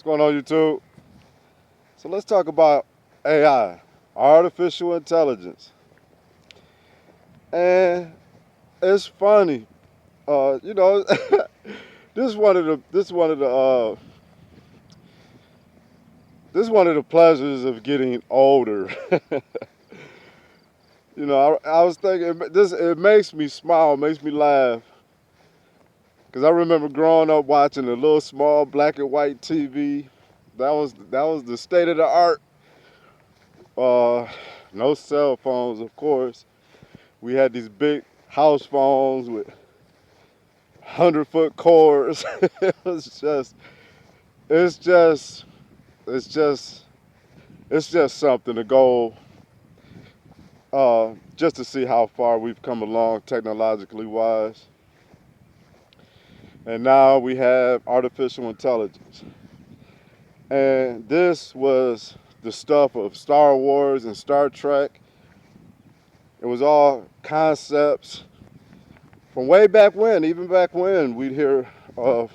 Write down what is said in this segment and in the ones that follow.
What's going on, YouTube? So let's talk about AI, artificial intelligence. And it's funny, you know, this is one of the this is one of the this is one of the pleasures of getting older. I was thinking this. It makes me smile, makes me laugh, because I remember growing up watching a little small black and white TV. That was the state of the art. Uh, no cell phones, of course. We had these big house phones with 100-foot cords. it was just, it's just, it's just, it's just something to go, just to see how far we've come along technologically wise. And now we have artificial intelligence. And this was the stuff of Star Wars and Star Trek. It was all concepts from way back when, even back when we'd hear of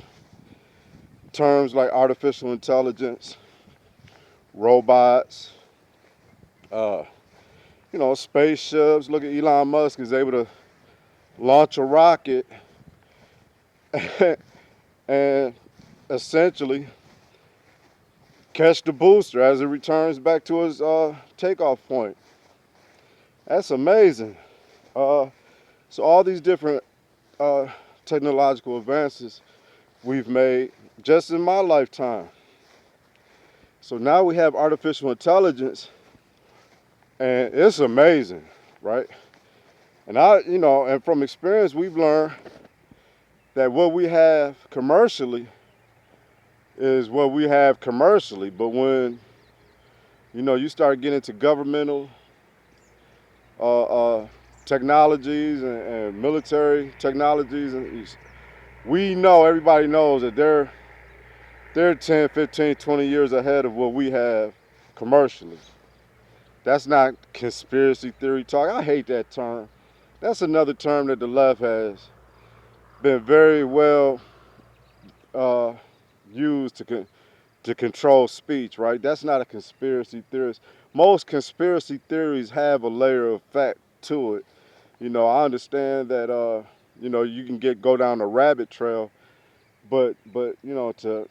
terms like artificial intelligence, robots, uh, spaceships. Look at Elon Musk is able to launch a rocket and essentially catch the booster as it returns back to its takeoff point. That's amazing. So all these different uh, technological advances we've made just in my lifetime. So now we have artificial intelligence, and it's amazing, right? And from experience, we've learned that what we have commercially is what we have commercially. But when, you start getting into governmental uh, uh, technologies and military technologies, and everybody knows that they're 10, 15, 20 years ahead of what we have commercially. That's not conspiracy theory talk. I hate that term. That's another term that the left has been very well uh, used to control speech, right? That's not a conspiracy theorist. Most conspiracy theories have a layer of fact to it. I understand that you can go down a rabbit trail, but to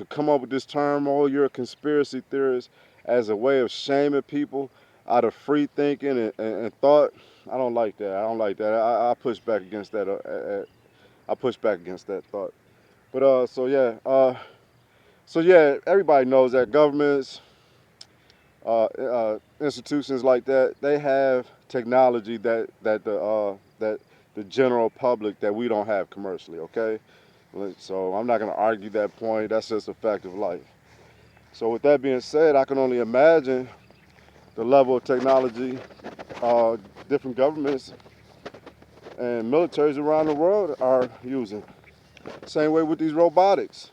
come up with this term, oh, you're a conspiracy theorist, as a way of shaming people out of free thinking and thought, I don't like that. I don't like that. I push back against that. I push back against that thought. But everybody knows that governments, institutions like that, they have technology that the general public that we don't have commercially. Okay, so I'm not going to argue that point. That's just a fact of life. So with that being said, I can only imagine the level of technology different governments and militaries around the world are using. Same way with these robotics.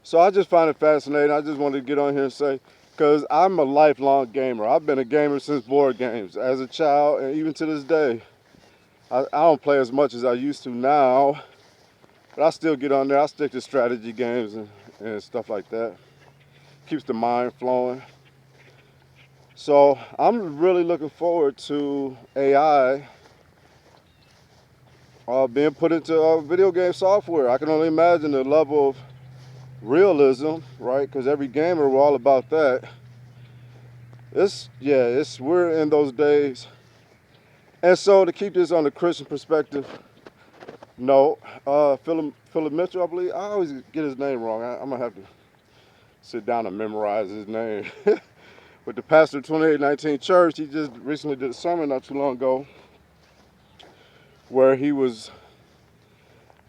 So I just find it fascinating. I just wanted to get on here and say, because I'm a lifelong gamer. I've been a gamer since board games, as a child, and even to this day. I don't play as much as I used to now, but I still get on there. I stick to strategy games and stuff like that. Keeps the mind flowing. So I'm really looking forward to AI being put into video game software. I can only imagine the level of realism, right? Because every gamer, we're all about that. We're in those days. And so to keep this on the Christian perspective, no, Philip Mitchell, I believe. I always get his name wrong. I'm gonna have to sit down and memorize his name. But the pastor of 2819 Church, he just recently did a sermon not too long ago where he was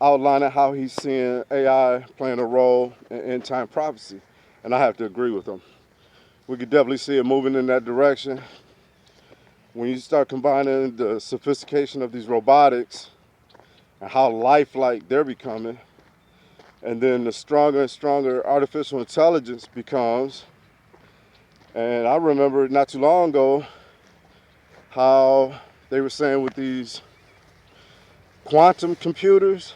outlining how he's seeing AI playing a role in end time prophecy. And I have to agree with him. We could definitely see it moving in that direction. When you start combining the sophistication of these robotics and how lifelike they're becoming, and then the stronger and stronger artificial intelligence becomes. And I remember not too long ago how they were saying with these quantum computers,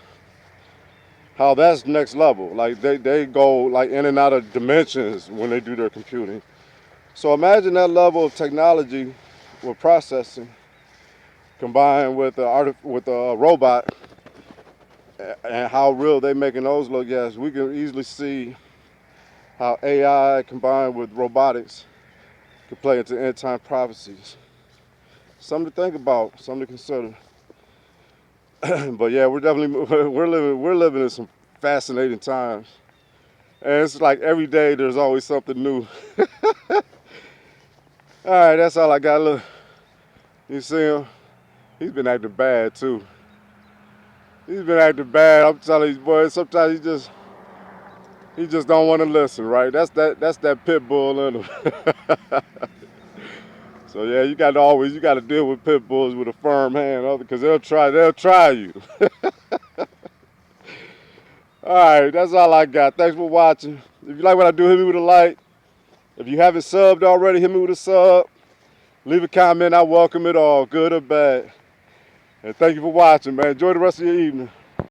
how that's next level. Like they go like in and out of dimensions when they do their computing. So imagine that level of technology with processing combined with a robot and how real they making those look. Yes, we can easily see how AI combined with robotics could play into end time prophecies. Something to think about, something to consider. But yeah, we're definitely we're living in some fascinating times, and it's like every day there's always something new. All right, that's all I got. Look, you see him? He's been acting bad too. He's been acting bad. I'm telling you, boys. Sometimes he just don't want to listen, right? That's that pit bull in him. So yeah, you got to deal with pit bulls with a firm hand, because they'll try you. All right, that's all I got. Thanks for watching. If you like what I do, hit me with a like. If you haven't subbed already, hit me with a sub. Leave a comment. I welcome it all, good or bad. And thank you for watching, man. Enjoy the rest of your evening.